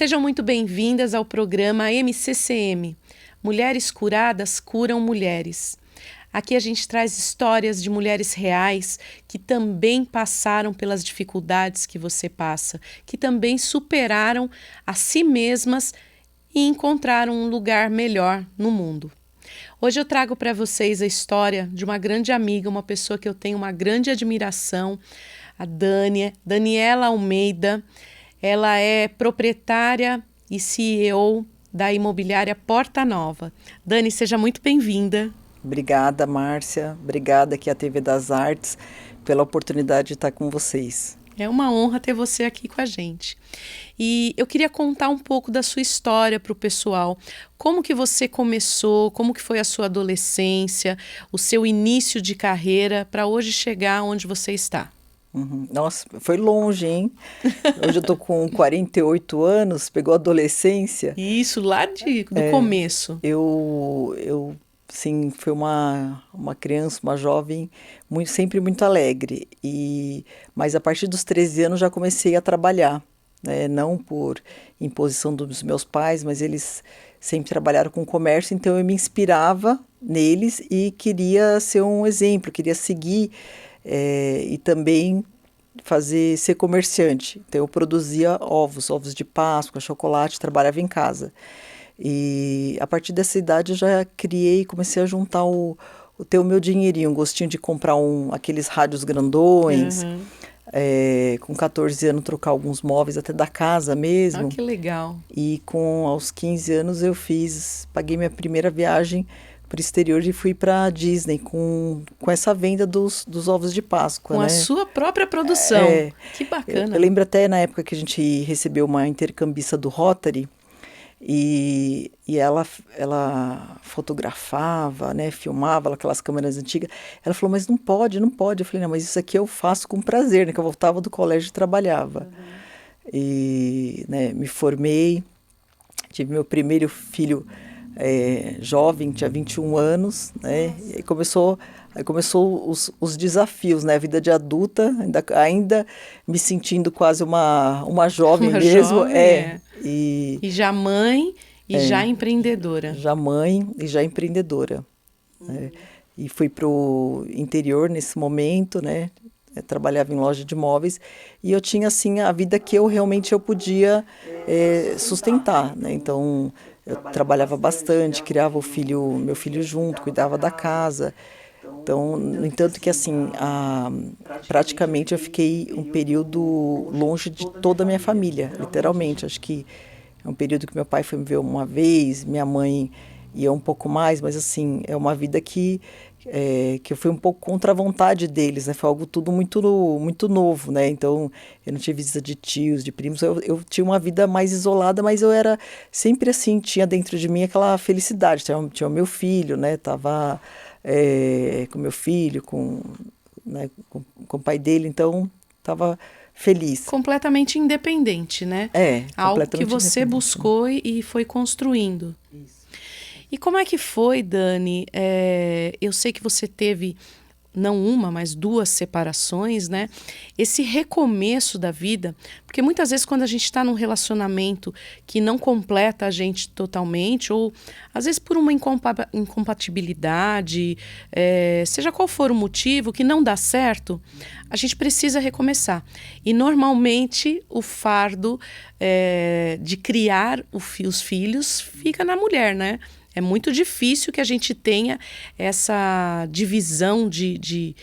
Sejam muito bem-vindas ao programa MCCM. Mulheres curadas curam mulheres. Aqui a gente traz histórias de mulheres reais que também passaram pelas dificuldades que você passa, que também superaram a si mesmas e encontraram um lugar melhor no mundo. Hoje eu trago para vocês a história de uma grande amiga, uma pessoa que eu tenho uma grande admiração, a Daniela Almeida. Ela é proprietária e CEO da imobiliária Porta Nova. Dani, seja muito bem-vinda. Obrigada, Márcia. Obrigada aqui à TV das Artes pela oportunidade de estar com vocês. É uma honra ter você aqui com a gente. E eu queria contar um pouco da sua história para o pessoal. Como que você começou, como que foi a sua adolescência, o seu início de carreira para hoje chegar onde você está? Nossa, foi longe, hein? Hoje eu tô com 48 anos, pegou a adolescência. Isso, lá do começo. Sim, fui uma criança, uma jovem, sempre muito alegre. Mas a partir dos 13 anos já comecei a trabalhar, né? Não por imposição dos meus pais, mas eles sempre trabalharam com comércio, então eu me inspirava neles e queria ser um exemplo, queria seguir e também ser comerciante. Então eu produzia ovos de Páscoa, chocolate, trabalhava em casa. E a partir dessa idade eu já comecei a juntar ter o meu dinheirinho, um gostinho de comprar aqueles rádios grandões. Com 14 anos trocar alguns móveis até da casa mesmo. Ah, que legal. E aos 15 anos paguei minha primeira viagem para o exterior e fui para a Disney com essa venda dos ovos de Páscoa. Com né? a sua própria produção. Que bacana. Eu lembro até na época que a gente recebeu uma intercambista do Rotary. E ela fotografava, né, filmava aquelas câmeras antigas. Ela falou, mas não pode. Eu falei, não, mas isso aqui eu faço com prazer, né, que eu voltava do colégio e trabalhava. E, né, me formei, tive meu primeiro filho jovem, tinha 21 anos, né, e aí começou os desafios, né, a vida de adulta, ainda me sentindo quase uma jovem mesmo. Jovem, E já mãe e já empreendedora. Já mãe e já empreendedora. Né? E fui para o interior nesse momento, né? Eu trabalhava em loja de móveis e eu tinha assim a vida que eu realmente podia sustentar, né? Então eu trabalhava bastante, criava meu filho junto, cuidava da casa. Então, no entanto que assim, praticamente eu fiquei um período longe de toda a minha família, literalmente. Acho que é um período que meu pai foi me ver uma vez, minha mãe ia um pouco mais, mas assim, é uma vida que eu fui um pouco contra a vontade deles, né? Foi algo tudo muito novo, né? Então, eu não tive visita de tios, de primos, eu tinha uma vida mais isolada, mas eu era sempre assim, tinha dentro de mim aquela felicidade. Tinha o meu filho, né? Tava com meu filho, né, com o pai dele, então estava feliz. Completamente independente, né? Algo que você buscou e foi construindo. Isso. E como é que foi, Dani? Eu sei que você teve não uma, mas 2 separações, né? Esse recomeço da vida, porque muitas vezes quando a gente está num relacionamento que não completa a gente totalmente, ou às vezes por uma incompatibilidade, seja qual for o motivo, que não dá certo, a gente precisa recomeçar. E normalmente o fardo de criar os filhos fica na mulher, né? É muito difícil que a gente tenha essa divisão de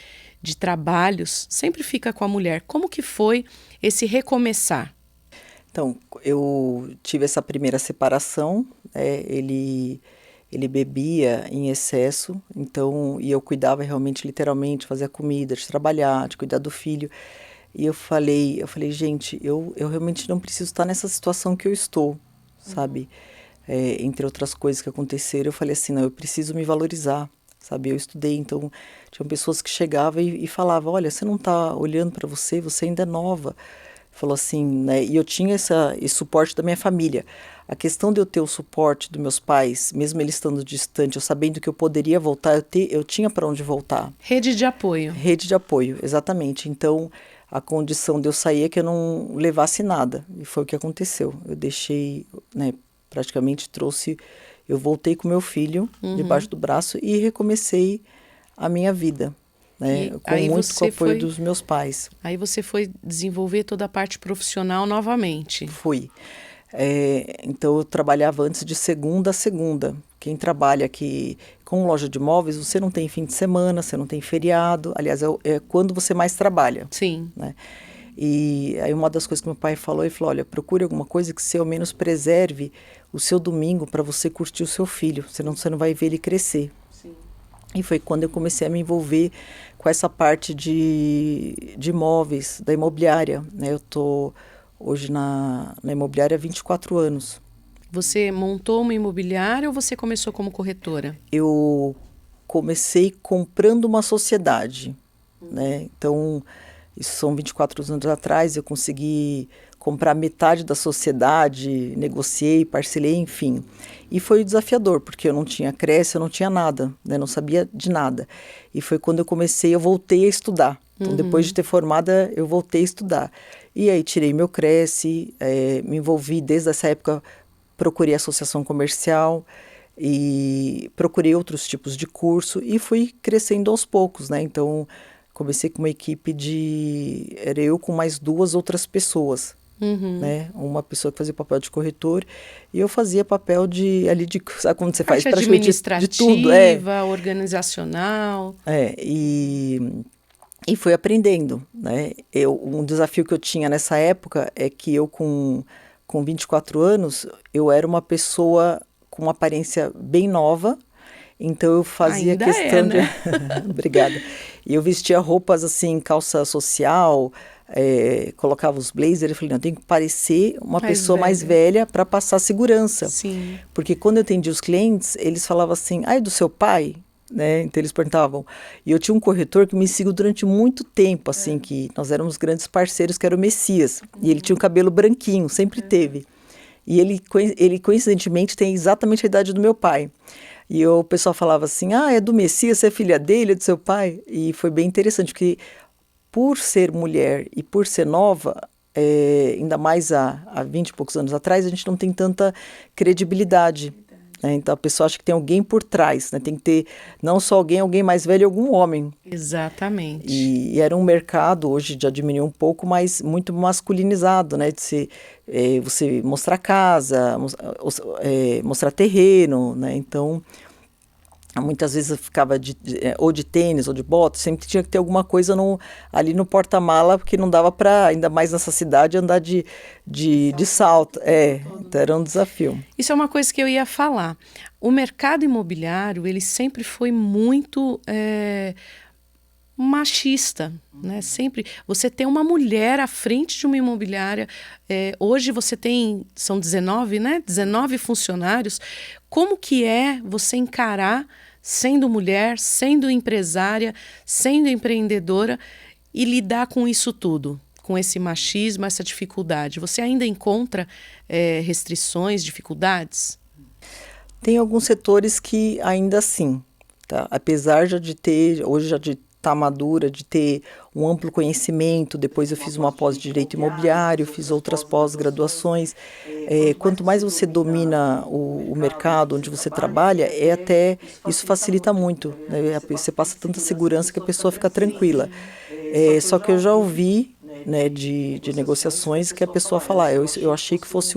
trabalhos. Sempre fica com a mulher. Como que foi esse recomeçar? Então, eu tive essa primeira separação. Ele bebia em excesso. Então, e eu cuidava realmente, literalmente, fazia comida, de trabalhar, de cuidar do filho. E eu falei, gente, eu realmente não preciso estar nessa situação que eu estou, sabe? Entre outras coisas que aconteceram, eu falei assim, não, eu preciso me valorizar, sabe? Eu estudei, então tinham pessoas que chegavam e falavam, olha, você não está olhando para você ainda é nova. Falou assim, né? E eu tinha esse suporte da minha família. A questão de eu ter o suporte dos meus pais, mesmo eles estando distante, eu sabendo que eu poderia voltar, eu tinha para onde voltar. Rede de apoio. Rede de apoio, exatamente. Então, a condição de eu sair é que eu não levasse nada. E foi o que aconteceu. Eu deixei, né, praticamente eu voltei com meu filho debaixo do braço e recomecei a minha vida, né, com muito com o apoio dos meus pais. Aí você foi desenvolver toda a parte profissional novamente. Fui. Então eu trabalhava antes de segunda a segunda. Quem trabalha aqui com loja de móveis, você não tem fim de semana, você não tem feriado. Aliás, é quando você mais trabalha. Sim. Né? E aí uma das coisas que meu pai falou, ele falou, olha, procure alguma coisa que ao menos preserve o seu domingo para você curtir o seu filho, senão você não vai ver ele crescer. Sim. E foi quando eu comecei a me envolver com essa parte de imóveis, da imobiliária. Né? Eu estou hoje na imobiliária há 24 anos. Você montou uma imobiliária ou você começou como corretora? Eu comecei comprando uma sociedade. Né? Então, isso são 24 anos atrás, eu consegui comprar metade da sociedade, negociei, parcelei, enfim. E foi desafiador, porque eu não tinha Cresce, eu não tinha nada, né? Não sabia de nada. E foi quando eu voltei a estudar. Então, depois de ter formada, eu voltei a estudar. E aí tirei meu Cresce, me envolvi desde essa época, procurei associação comercial e procurei outros tipos de curso e fui crescendo aos poucos, né? Então, comecei com uma equipe era eu com mais 2 outras pessoas, né? Uma pessoa que fazia papel de corretor e eu fazia papel sabe quando você faz praticamente de tudo? Organizacional. E fui aprendendo, né? Um desafio que eu tinha nessa época é que eu com 24 anos, eu era uma pessoa com uma aparência bem nova, então eu fazia questão né? Obrigada. E eu vestia roupas assim, calça social, colocava os blazers, eu falei, não, eu tenho que parecer uma pessoa mais velha para passar segurança. Sim. Porque quando eu atendia os clientes, eles falavam assim, é do seu pai? Né? Então eles perguntavam. E eu tinha um corretor que me seguiu durante muito tempo, assim, que nós éramos grandes parceiros, que era o Messias. E ele tinha um cabelo branquinho, sempre teve. E ele coincidentemente tem exatamente a idade do meu pai. E o pessoal falava assim, é do Messias, você é filha dele, é do seu pai? E foi bem interessante, porque por ser mulher e por ser nova, ainda mais há 20 e poucos anos atrás, a gente não tem tanta credibilidade. Né? Então a pessoa acha que tem alguém por trás, né? Tem que ter não só alguém mais velho, algum homem. Exatamente. E era um mercado, hoje já diminuiu um pouco, mas muito masculinizado, né? De você mostrar casa, mostrar terreno, né? Então, muitas vezes eu ficava ou de tênis ou de bota, sempre tinha que ter alguma coisa ali no porta-mala, porque não dava para, ainda mais nessa cidade, andar de salto. Então era um desafio. Isso é uma coisa que eu ia falar. O mercado imobiliário, ele sempre foi muito machista, né? Sempre você tem uma mulher à frente de uma imobiliária. Hoje são 19, né? 19 funcionários. Como que é você encarar, sendo mulher, sendo empresária, sendo empreendedora e lidar com isso tudo? Com esse machismo, essa dificuldade? Você ainda encontra restrições, dificuldades? Tem alguns setores que ainda assim, tá? Apesar hoje já de estar madura, de ter um amplo conhecimento, depois eu fiz uma pós de Direito Imobiliário, fiz outras pós-graduações. Quanto mais você domina o mercado onde você trabalha, isso facilita muito. Né? Você passa tanta segurança que a pessoa fica tranquila. Só que eu já ouvi, né, de negociações que a pessoa fala, eu achei que fosse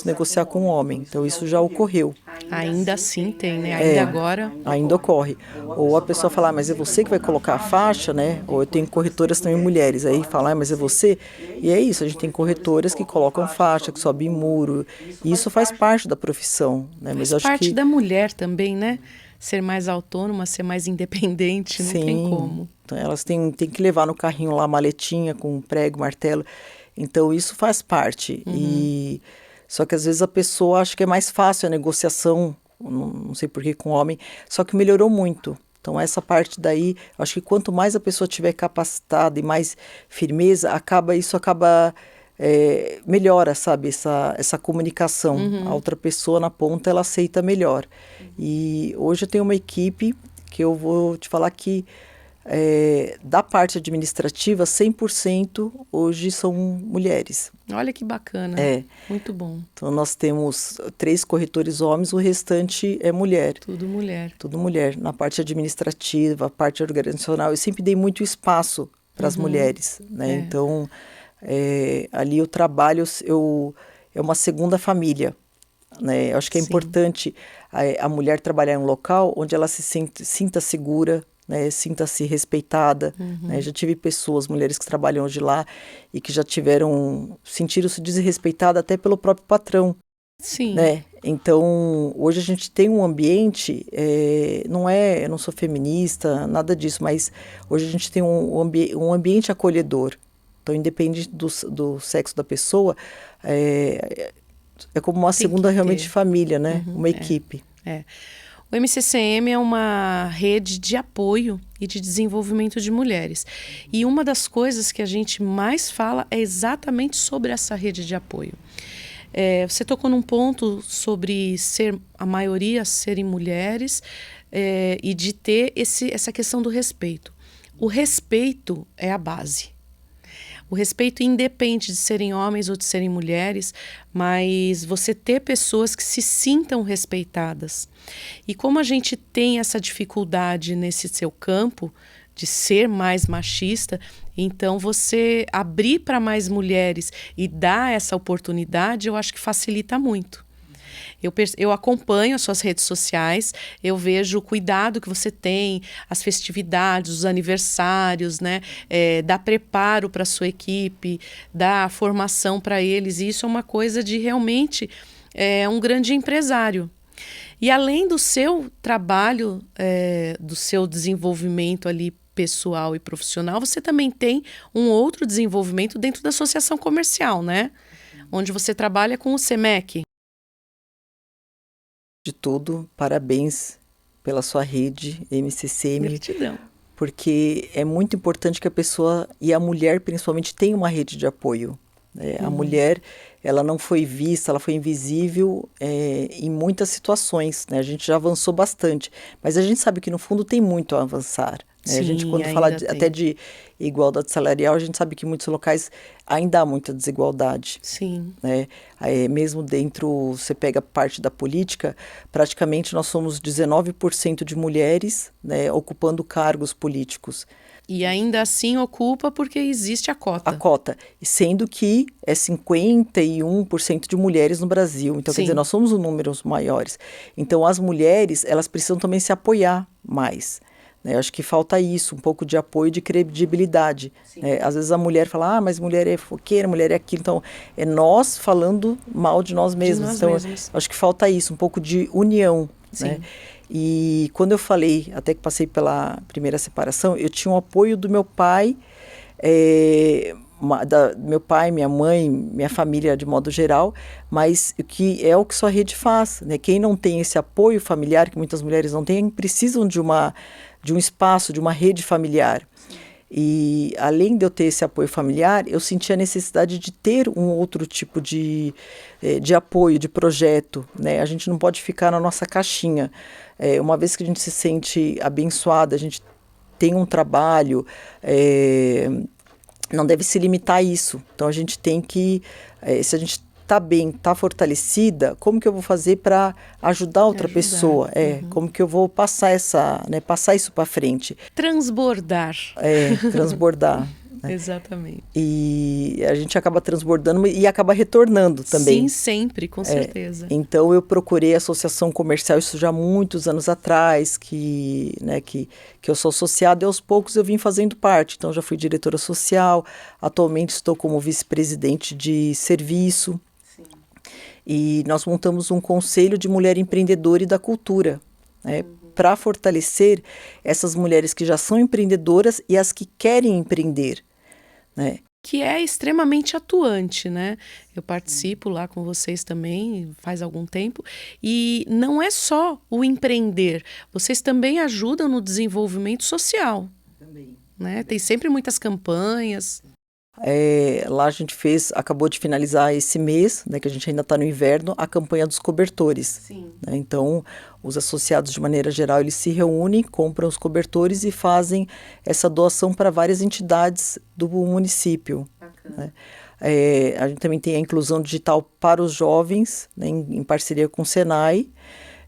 negociar com um homem, então isso já ocorreu. Ainda assim tem, né? Ainda agora. Ainda ocorre. Ou a pessoa fala, mas é você que vai colocar a faixa, né? Ou eu tenho corretoras também mulheres, aí fala, mas é você? E é isso, a gente tem corretoras que colocam faixa, que sobem muro, e isso faz parte da profissão, né? Mas faz parte da mulher também, né? Ser mais autônoma, ser mais independente, não tem como. Então elas têm que levar no carrinho lá a maletinha com prego, martelo. Então isso faz parte. Só que às vezes a pessoa acha que é mais fácil a negociação, não sei por que com homem, só que melhorou muito. Então essa parte daí, eu acho que quanto mais a pessoa tiver capacitada e mais firmeza, melhora, sabe, essa comunicação. A outra pessoa na ponta, ela aceita melhor. E hoje eu tenho uma equipe que eu vou te falar que da parte administrativa, 100% hoje são mulheres. Olha que bacana, muito bom. Então nós temos 3 corretores homens, o restante é mulher. Tudo mulher. Tudo mulher. Na parte administrativa, parte organizacional, eu sempre dei muito espaço para as mulheres, né? Então, ali o trabalho é uma segunda família, né? Eu acho que é importante a mulher trabalhar em um local onde ela se sinta segura, né? Sinta-se respeitada, né? Já tive pessoas, mulheres que trabalham hoje lá e que já sentiram-se desrespeitadas até pelo próprio patrão. Sim. Né? Então, hoje a gente tem um ambiente, eu não sou feminista, nada disso, mas hoje a gente tem um ambiente acolhedor. Então, independente do sexo da pessoa, é como uma segunda realmente família, né? Uma equipe. O MCCM é uma rede de apoio e de desenvolvimento de mulheres. E uma das coisas que a gente mais fala é exatamente sobre essa rede de apoio. Você tocou num ponto sobre a maioria serem mulheres e de ter essa questão do respeito. O respeito é a base. O respeito independe de serem homens ou de serem mulheres, mas você ter pessoas que se sintam respeitadas. E como a gente tem essa dificuldade nesse seu campo de ser mais machista, então você abrir para mais mulheres e dar essa oportunidade, eu acho que facilita muito. Eu acompanho as suas redes sociais, eu vejo o cuidado que você tem, as festividades, os aniversários, né? Dá preparo para a sua equipe, dá formação para eles, e isso é uma coisa de realmente um grande empresário. E além do seu trabalho, do seu desenvolvimento ali pessoal e profissional, você também tem um outro desenvolvimento dentro da associação comercial, né? Onde você trabalha com o SEMEC. De tudo, parabéns pela sua rede MCCM. Gratidão. Porque é muito importante que a pessoa, e a mulher principalmente, tenha uma rede de apoio. A mulher, ela não foi vista, ela foi invisível em muitas situações, né? A gente já avançou bastante, mas a gente sabe que no fundo tem muito a avançar. Sim, a gente, quando fala até de igualdade salarial, a gente sabe que em muitos locais ainda há muita desigualdade. Sim. Né? Mesmo dentro, você pega parte da política, praticamente nós somos 19% de mulheres, né, ocupando cargos políticos. E ainda assim ocupa porque existe a cota. A cota, sendo que é 51% de mulheres no Brasil. Então, quer dizer, nós somos os números maiores. Então, as mulheres, elas precisam também se apoiar mais. Eu acho que falta isso, um pouco de apoio, de credibilidade. Às vezes a mulher fala, mas mulher é fofoqueira, mulher é aquilo. Então, é nós falando mal de nós mesmos. Então, acho que falta isso, um pouco de união. Né? E quando eu falei, até que passei pela primeira separação, eu tinha o apoio do meu pai, meu pai, minha mãe, minha família de modo geral, mas que é o que sua rede faz. Né? Quem não tem esse apoio familiar, que muitas mulheres não têm, precisam de um espaço, de uma rede familiar. E além de eu ter esse apoio familiar, eu senti a necessidade de ter um outro tipo de apoio, de projeto. Né? A gente não pode ficar na nossa caixinha. Uma vez que a gente se sente abençoada, a gente tem um trabalho, não deve se limitar a isso. Então a gente tem que, se a gente está bem, está fortalecida, como que eu vou fazer para ajudar outra pessoa? Como que eu vou passar passar isso para frente? Transbordar. Transbordar. Né? Exatamente. E a gente acaba transbordando e acaba retornando também. Sim, sempre, com certeza. Então eu procurei a associação comercial, isso já há muitos anos atrás, que eu sou associada, e aos poucos eu vim fazendo parte. Então já fui diretora social, atualmente estou como vice-presidente de serviço. E nós montamos um conselho de mulher empreendedora e da cultura, né, para fortalecer essas mulheres que já são empreendedoras e as que querem empreender. Né? Que é extremamente atuante, né? Eu participo lá com vocês também faz algum tempo, e não é só o empreender, vocês também ajudam no desenvolvimento social. Também. Né? Tem sempre muitas campanhas. Lá a gente acabou de finalizar esse mês, né, que a gente ainda está no inverno, a campanha dos cobertores. Sim. Né? Então, os associados, de maneira geral, eles se reúnem, compram os cobertores e fazem essa doação para várias entidades do município. Bacana. Né? A gente também tem a inclusão digital para os jovens, né, em parceria com o Senai.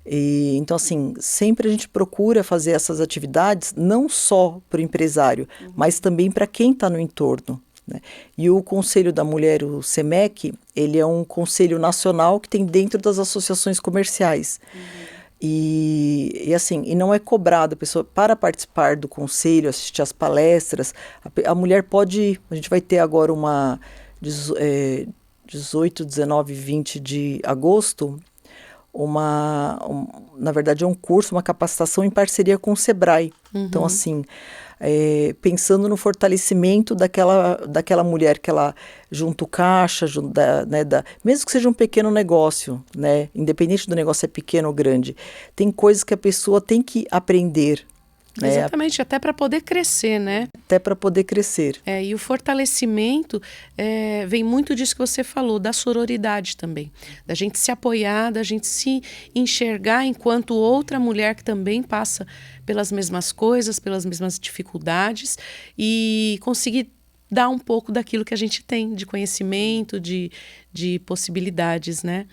Então, assim, sempre a gente procura fazer essas atividades não só para o empresário, mas também para quem está no entorno. Né? E o Conselho da Mulher, o SEMEC, ele é um conselho nacional que tem dentro das associações comerciais. E assim, e não é cobrado a pessoa para participar do conselho, assistir às palestras. A mulher pode ir. A gente vai ter agora 18, 19 e 20 de agosto, na verdade é um curso, uma capacitação em parceria com o Sebrae. Então, assim, pensando no fortalecimento daquela mulher que ela junta o caixa, mesmo que seja um pequeno negócio, né, independente do negócio é pequeno ou grande, tem coisas que a pessoa tem que aprender. Exatamente, até para poder crescer, né? Até para poder crescer. E o fortalecimento vem muito disso que você falou, da sororidade também. Da gente se apoiar, da gente se enxergar enquanto outra mulher que também passa pelas mesmas coisas, pelas mesmas dificuldades e conseguir dar um pouco daquilo que a gente tem de conhecimento, de possibilidades, né?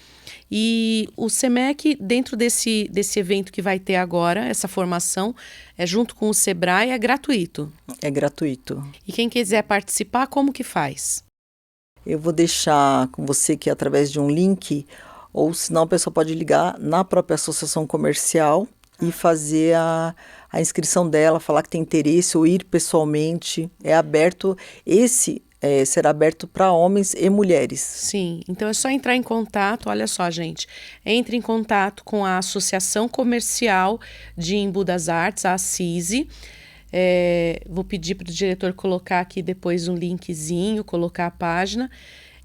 E o SEMEC, dentro desse evento que vai ter agora, essa formação, junto com o Sebrae, é gratuito. É gratuito. E quem quiser participar, como que faz? Eu vou deixar com você que através de um link, ou senão a pessoa pode ligar na própria associação comercial e fazer a inscrição dela, falar que tem interesse ou ir pessoalmente. É aberto, será aberto para homens e mulheres. Sim, então é só entrar em contato, olha só, gente, entre em contato com a Associação Comercial de Embu das Artes, a ACISE. Vou pedir para o diretor colocar aqui depois um linkzinho, colocar a página.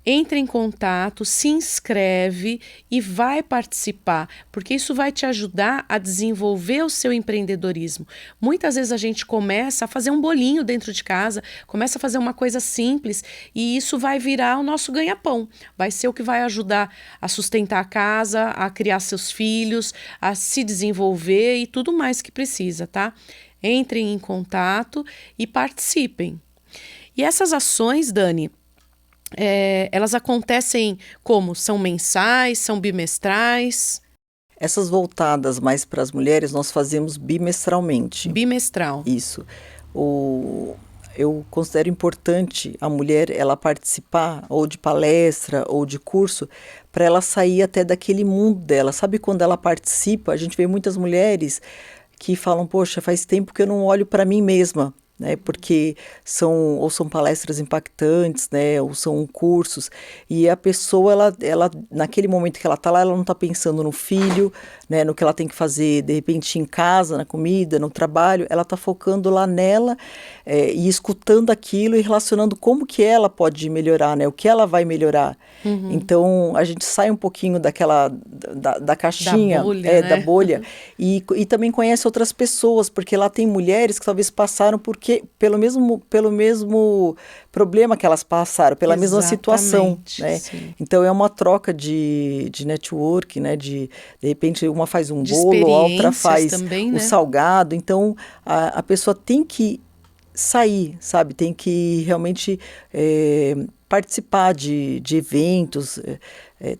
Entre em contato, se inscreve e vai participar, porque isso vai te ajudar a desenvolver o seu empreendedorismo. Muitas vezes a gente começa a fazer um bolinho dentro de casa, começa a fazer uma coisa simples e isso vai virar o nosso ganha-pão. Vai ser o que vai ajudar a sustentar a casa, a criar seus filhos, a se desenvolver e tudo mais que precisa, tá? Entrem em contato e participem. E essas ações, Dani, elas acontecem como? São mensais, são bimestrais? Essas voltadas mais para as mulheres nós fazemos bimestralmente. Bimestral. Isso. Eu considero importante a mulher ela participar ou de palestra ou de curso para ela sair até daquele mundo dela. Sabe quando ela participa, a gente vê muitas mulheres que falam, poxa, faz tempo que eu não olho para mim mesma. Né, porque são palestras impactantes, né, ou são cursos, e a pessoa, ela naquele momento que ela está lá, ela não está pensando no filho, né, no que ela tem que fazer, de repente, em casa, na comida, no trabalho, ela está focando lá nela e escutando aquilo e relacionando como que ela pode melhorar, né, o que ela vai melhorar. Então, a gente sai um pouquinho da caixinha, da bolha, né? Da bolha e também conhece outras pessoas, porque lá tem mulheres que talvez passaram pelo mesmo problema que elas passaram, pela mesma situação, né? Sim. Então é uma troca de network, né? De repente uma faz um bolo, a outra faz também, o né? salgado. Então a pessoa tem que sair, sabe? Tem que realmente participar de eventos.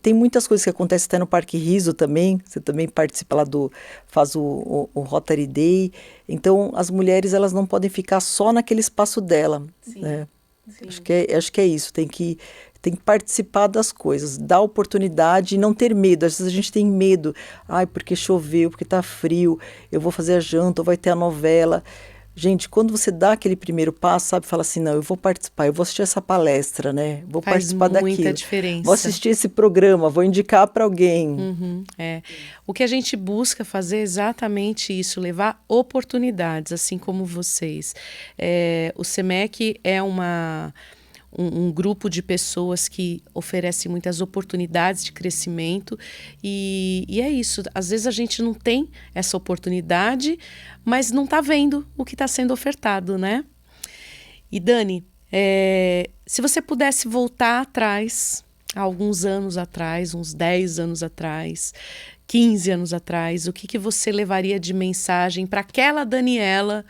Tem muitas coisas que acontecem até no Parque Riso também. Você também participa lá faz o Rotary Day. Então, as mulheres elas não podem ficar só naquele espaço dela. Sim, né? sim. Acho que é isso. Tem que participar das coisas, dar oportunidade e não ter medo. Às vezes a gente tem medo. Ai, porque choveu, porque está frio, eu vou fazer a janta, ou vai ter a novela. Gente, quando você dá aquele primeiro passo, sabe, fala assim, não, eu vou participar, eu vou assistir essa palestra, né? Vou participar daquilo. Faz muita diferença. Vou assistir esse programa, vou indicar para alguém. O que a gente busca fazer é exatamente isso, levar oportunidades, assim como vocês. O SEMEC é um grupo de pessoas que oferece muitas oportunidades de crescimento e é isso. Às vezes a gente não tem essa oportunidade, mas não está vendo o que está sendo ofertado, né? E Dani, Se você pudesse voltar atrás, há alguns anos atrás, uns 10 anos atrás, 15 anos atrás, o que você levaria de mensagem para aquela Daniela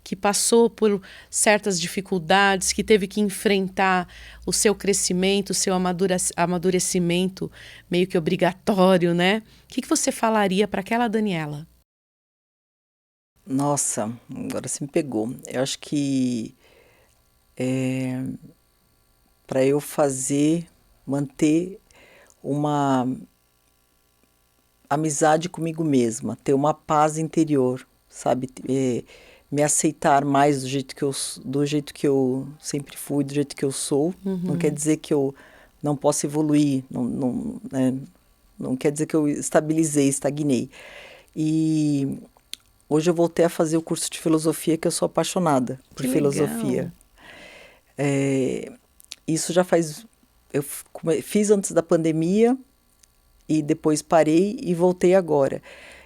que passou por certas dificuldades, que teve que enfrentar o seu crescimento, o seu amadurecimento meio que obrigatório, né? O que você falaria para aquela Daniela? Nossa, agora você me pegou. Eu acho que para eu manter uma amizade comigo mesma, ter uma paz interior, sabe? Me aceitar mais do jeito que eu sempre fui, do jeito que eu sou. Não quer dizer que eu não possa evoluir, não quer dizer que eu estagnei. E hoje eu voltei a fazer o curso de filosofia, que eu sou apaixonada por filosofia. Isso já faz... Eu fiz antes da pandemia e depois parei e voltei agora.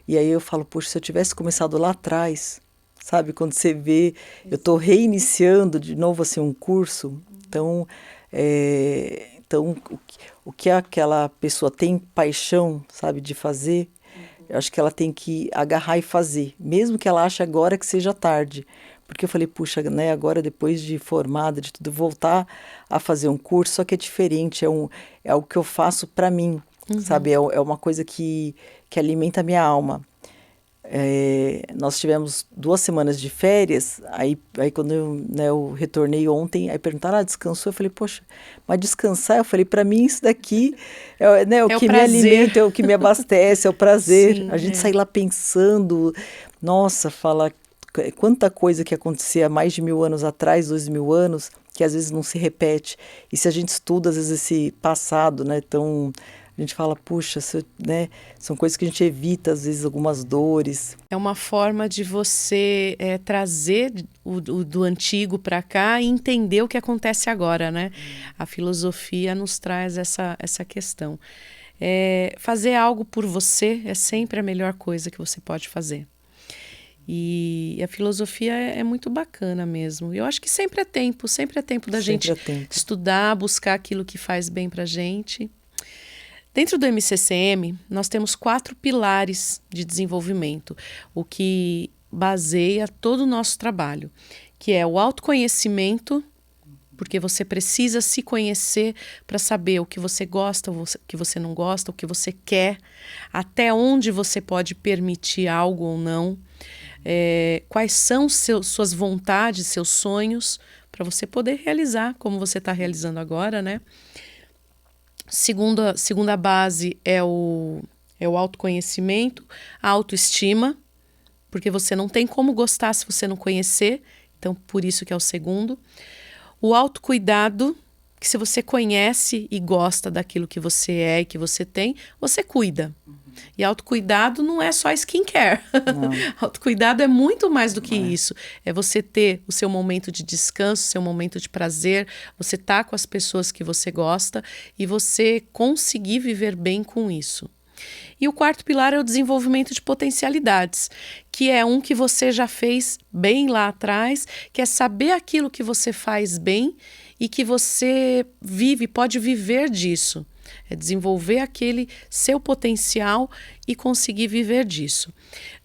E aí eu falo, poxa, se eu tivesse começado lá atrás, sabe? Quando você vê, eu estou reiniciando de novo assim, um curso. Então, o que aquela pessoa tem paixão, sabe, de fazer, eu acho que ela tem que agarrar e fazer, mesmo que ela ache agora que seja tarde. Porque eu falei, puxa, né, agora depois de formada, de tudo, voltar a fazer um curso, só que é diferente, é algo que eu faço para mim, sabe? É uma coisa que alimenta a minha alma. Nós tivemos 2 semanas de férias, aí quando eu retornei ontem, aí perguntaram, descansou? Eu falei, poxa, mas descansar? Eu falei, para mim isso daqui é o que me alimenta, é o que me abastece, é o prazer. Sim, a gente sair lá pensando, nossa, fala quanta coisa que acontecia há mais de 1000 anos atrás, 2000 anos, que às vezes não se repete. E se a gente estuda, às vezes, esse passado, né, tão... A gente fala, puxa, né, são coisas que a gente evita, às vezes, algumas dores. É uma forma de você trazer do antigo para cá e entender o que acontece agora, né? A filosofia nos traz essa questão. Fazer algo por você é sempre a melhor coisa que você pode fazer. E a filosofia é muito bacana mesmo. Eu acho que sempre é tempo da gente estudar, buscar aquilo que faz bem pra gente. Dentro do MCCM, nós temos 4 pilares de desenvolvimento, o que baseia todo o nosso trabalho, que é o autoconhecimento, porque você precisa se conhecer para saber o que você gosta, o que você não gosta, o que você quer, até onde você pode permitir algo ou não, quais são suas vontades, seus sonhos, para você poder realizar, como você está realizando agora, né? Segunda base é o autoconhecimento, a autoestima, porque você não tem como gostar se você não conhecer, então por isso que é o segundo. O autocuidado, que se você conhece e gosta daquilo que você é e que você tem, você cuida. E autocuidado não é só skincare. Autocuidado é muito mais do que isso. É você ter o seu momento de descanso, o seu momento de prazer, você tá com as pessoas que você gosta e você conseguir viver bem com isso. E o 4º pilar é o desenvolvimento de potencialidades, que é um que você já fez bem lá atrás, que é saber aquilo que você faz bem e que você pode viver disso. É desenvolver aquele seu potencial e conseguir viver disso.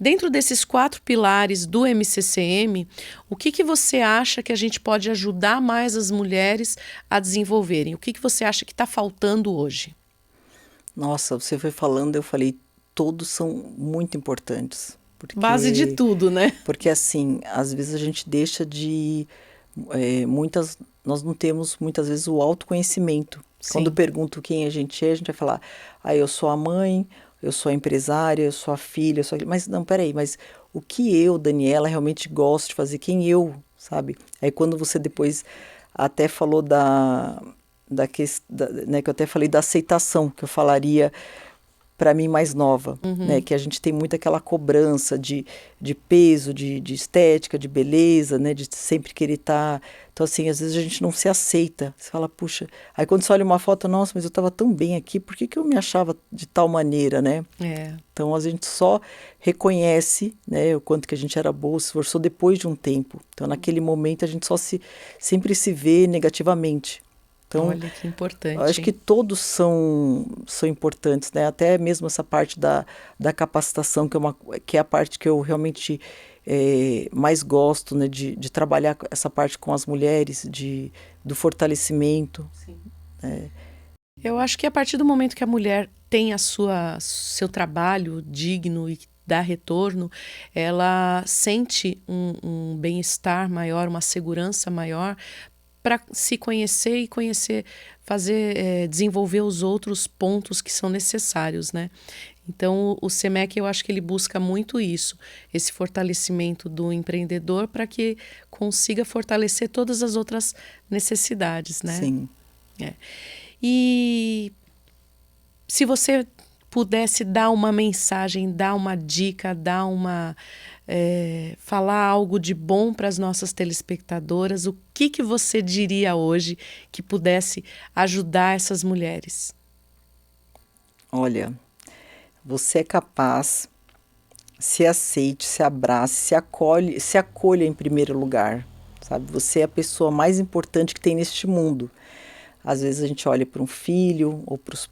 Dentro desses 4 pilares do MCCM, o que você acha que a gente pode ajudar mais as mulheres a desenvolverem? O que você acha que está faltando hoje? Nossa, você foi falando, eu falei, todos são muito importantes. Base de tudo, né? Porque assim, às vezes a gente deixa de... nós não temos muitas vezes o autoconhecimento. Sim. Quando pergunto quem a gente vai falar, eu sou a mãe, eu sou a empresária, eu sou a filha, eu sou... Mas não, peraí, mas o que eu, Daniela, realmente gosto de fazer? Quem eu, sabe? Aí quando você depois até falou né, que eu até falei da aceitação, que eu falaria para mim mais nova, né? Que a gente tem muito aquela cobrança de peso, de estética, de beleza, né? De sempre querer estar. Então, assim, às vezes a gente não se aceita. Você fala, puxa. Aí quando você olha uma foto, nossa, mas eu estava tão bem aqui, por que eu me achava de tal maneira, né? Então a gente só reconhece, né, o quanto que a gente era boa, se esforçou depois de um tempo. Então, naquele momento, a gente sempre se vê negativamente. Então, olha que importante. Eu acho que todos são importantes, né? Até mesmo essa parte da capacitação, que é a parte que eu realmente mais gosto, né? De trabalhar essa parte com as mulheres, do fortalecimento. Sim. É. Eu acho que a partir do momento que a mulher tem seu trabalho digno e dá retorno, ela sente um bem-estar maior, uma segurança maior, para se conhecer e desenvolver os outros pontos que são necessários, né? Então, o SEMEC, eu acho que ele busca muito isso, esse fortalecimento do empreendedor para que consiga fortalecer todas as outras necessidades, né? Sim. E se você pudesse dar uma mensagem, dar uma dica, falar algo de bom para as nossas telespectadoras, o que você diria hoje que pudesse ajudar essas mulheres? Olha, você é capaz, se aceite, se abrace, se acolha em primeiro lugar, sabe? Você é a pessoa mais importante que tem neste mundo. Às vezes a gente olha para um filho,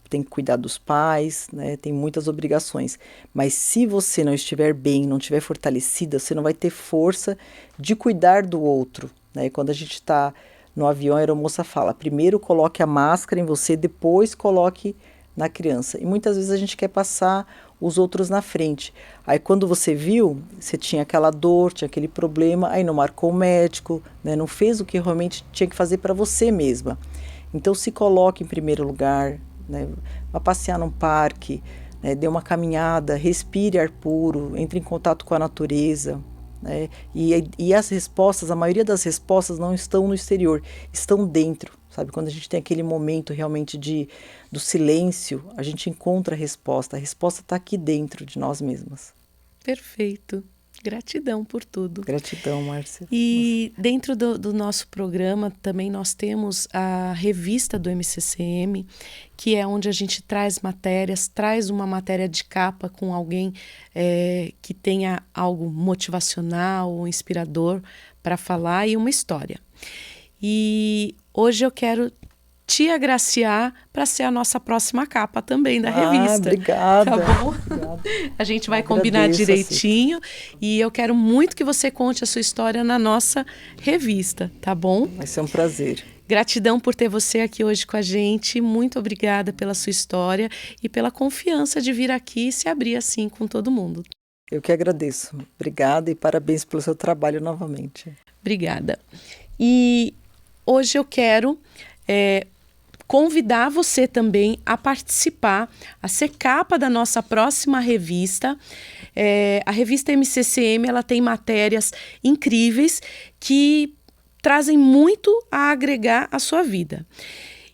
tem que cuidar dos pais, né? Tem muitas obrigações. Mas se você não estiver bem, não estiver fortalecida, você não vai ter força de cuidar do outro, né? Quando a gente está no avião, a aeromoça fala, primeiro coloque a máscara em você, depois coloque na criança. E muitas vezes a gente quer passar os outros na frente. Aí quando você viu, você tinha aquela dor, tinha aquele problema, aí não marcou o médico, né? Não fez o que realmente tinha que fazer para você mesma. Então se coloque em primeiro lugar, né? Vá passear num parque, né? Dê uma caminhada, respire ar puro, entre em contato com a natureza, né? E as respostas, a maioria das respostas não estão no exterior, estão dentro, sabe? Quando a gente tem aquele momento realmente do silêncio, a gente encontra a resposta está aqui dentro de nós mesmas. Perfeito. Gratidão por tudo. Gratidão, Márcia. E dentro do nosso programa também nós temos a revista do MCCM, que é onde a gente traz uma matéria de capa com alguém que tenha algo motivacional ou inspirador para falar e uma história. E hoje eu quero te agraciar para ser a nossa próxima capa também da revista. Obrigada. Tá bom? Obrigada. A gente vai combinar direitinho e eu quero muito que você conte a sua história na nossa revista, tá bom? Vai ser um prazer. Gratidão por ter você aqui hoje com a gente. Muito obrigada pela sua história e pela confiança de vir aqui e se abrir assim com todo mundo. Eu que agradeço. Obrigada e parabéns pelo seu trabalho novamente. Obrigada. E hoje eu quero convidar você também a participar, a ser capa da nossa próxima revista. A revista MCCM, ela tem matérias incríveis que trazem muito a agregar à sua vida.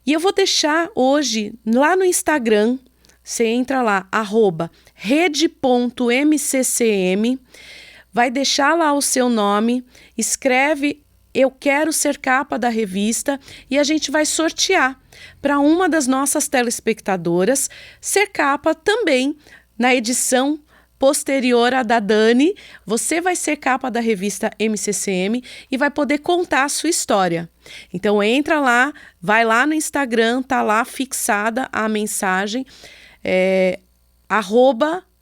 E eu vou deixar hoje lá no Instagram, você entra lá, @rede.mccm, vai deixar lá o seu nome, escreve "Eu quero ser capa da revista" e a gente vai sortear para uma das nossas telespectadoras ser capa também na edição posterior à da Dani. Você vai ser capa da revista MCCM e vai poder contar a sua história. Então entra lá, vai lá no Instagram, tá lá fixada a mensagem,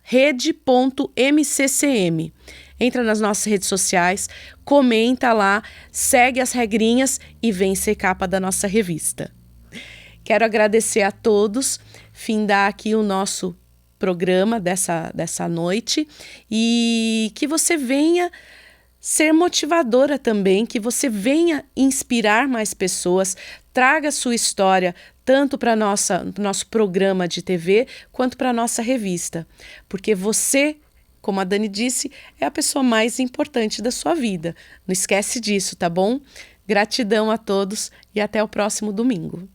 @rede.mccm. Entra nas nossas redes sociais, comenta lá, segue as regrinhas e vem ser capa da nossa revista. Quero agradecer a todos, findar aqui o nosso programa dessa noite e que você venha ser motivadora também, que você venha inspirar mais pessoas, traga sua história tanto para nosso programa de TV quanto para a nossa revista, porque você, como a Dani disse, é a pessoa mais importante da sua vida. Não esquece disso, tá bom? Gratidão a todos e até o próximo domingo.